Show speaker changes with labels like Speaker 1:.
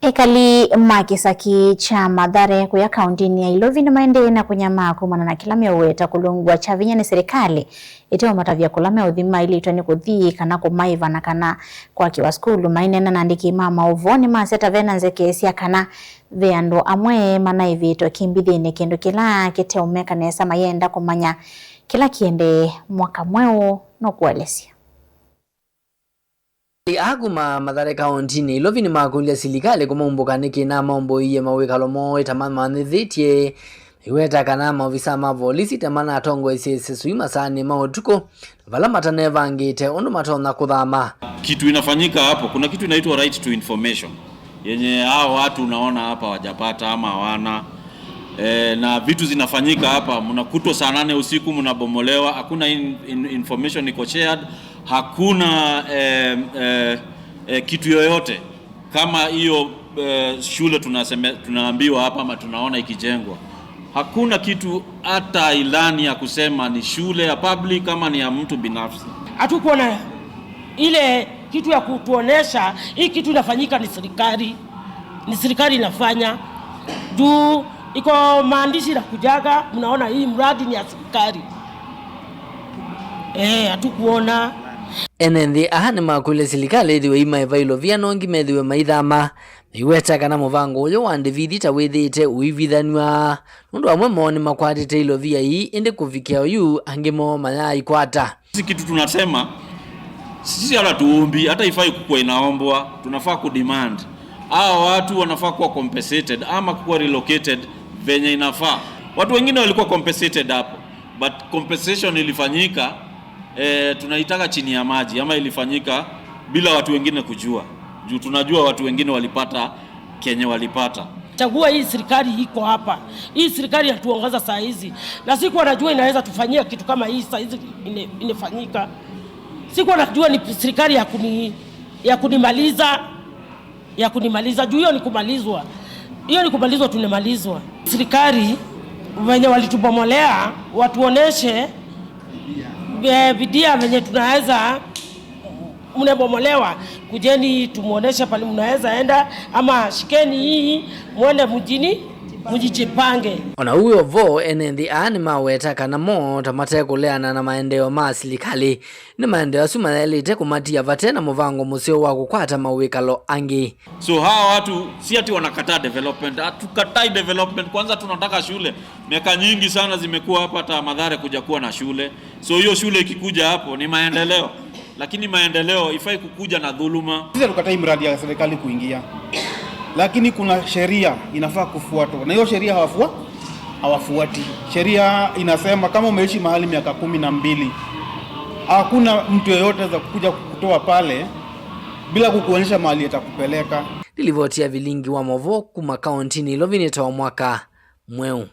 Speaker 1: Ekali makisaki cha Mathare kuya kaunti ya Ilovi na maende na kunyama kumana na kilame uweta kulungwa chavinya ni serikali ite umatavya kulame udhima ili itwani kuthii kana kumaiva na kana kwa kiwa skulu maine na nandiki mama uvoni maseta vena nzekesi ya kana veando amwe mana ivito kimbithine kindu kila kite umeka nesa mayenda kumanya kila kiende mwaka mweo no kuwalesia.
Speaker 2: Aguma Mathare kaunti ni Ilovi ni makulia silikali kumumbukaniki na mambo iye mawikalo mo itamama nithitie iweta kana maofisa ma polisi tamana atongo isese suima sani mautuko vala matane vangite undu matona kuthama.
Speaker 3: Kitu inafanyika hapo, kuna kitu inaitwa right to information yenye hao watu unaona hapa wajapata ama hawana na vitu zinafanyika hapa, mnakutwa saa 8 usiku mnabomolewa, hakuna information iko shared, hakuna kitu yoyote kama hiyo shule tunaambiwa hapa ama tunaona ikijengwa. Hakuna kitu hata ilani ya kusema ni shule ya public kama ni ya mtu binafsi.
Speaker 4: Hatukuona ile kitu ya kutuonesha hii kitu inafanyika ni serikali inafanya. Juu iko maandishi na kujaga, mnaona hii mradi ni ya serikali. Hatukuona.
Speaker 2: Enendi ahani makule silikali diwe ima Ilovi anongi medhiwe maithama iweta kana muvango uyo wandivithi ta withite uivithanwa nundu amwe moni makwatite Ilovi hii indi kufikia uyu angimo maya ikwata.
Speaker 3: Sisi kitu tunasema sisi ala tuombi hata ifai kukua inaombwa, tunafaa kudemand hao watu wanafaa kuwa compensated ama kuwa relocated venye inafaa. Watu wengine walikuwa compensated hapo, but compensation ilifanyika tunaitaka chini ya maji ama ilifanyika bila watu wengine kujua. Juu tunajua watu wengine walipata Kenya walipata.
Speaker 4: Chagua hii serikali iko hapa. Hii serikali yatuongoza saa hizi. Na siku wanajua inaweza tufanyia kitu kama hii saa hizi inafanyika. Siku wanajua ni serikali ya kunimaliza. Juu hiyo ni kumalizwa. Hiyo ni kumalizwa, tunamalizwa. Serikali wenye walitubomolea watuoneshe vidia venye tunaweza mnebomolewa, kujeni tumuonesha pale mnaweza enda ama shikeni hii muende mjini mujipange.
Speaker 2: Ona huyo vo enendi ani maweta kana mo tamate kuleana na maendeleo ma serikali ni maendeleo sumaelite kumatia vatena muvango musio wa kukwata mawikalo angi.
Speaker 3: So hawa watu si ati wanakataa development, hatukatai development. Kwanza tunataka shule. Miaka nyingi sana zimekuwa hapa hata Mathare kuja kuwa na shule. So hiyo shule ikikuja hapo ni maendeleo. Lakini maendeleo ifai kukuja na dhuluma.
Speaker 5: Sisi tukatai mradi ya serikali kuingia. Lakini kuna sheria inafaa kufuatwa. Na hiyo sheria hawafuati. Sheria inasema kama umeishi mahali miaka 12, hakuna mtu yeyote za kuja kukutoa pale bila kukuonyesha mahali atakupeleka.
Speaker 2: Nilivotia vilingi wa movo kuma kaunti ni Ilovi ni mwaka mweu.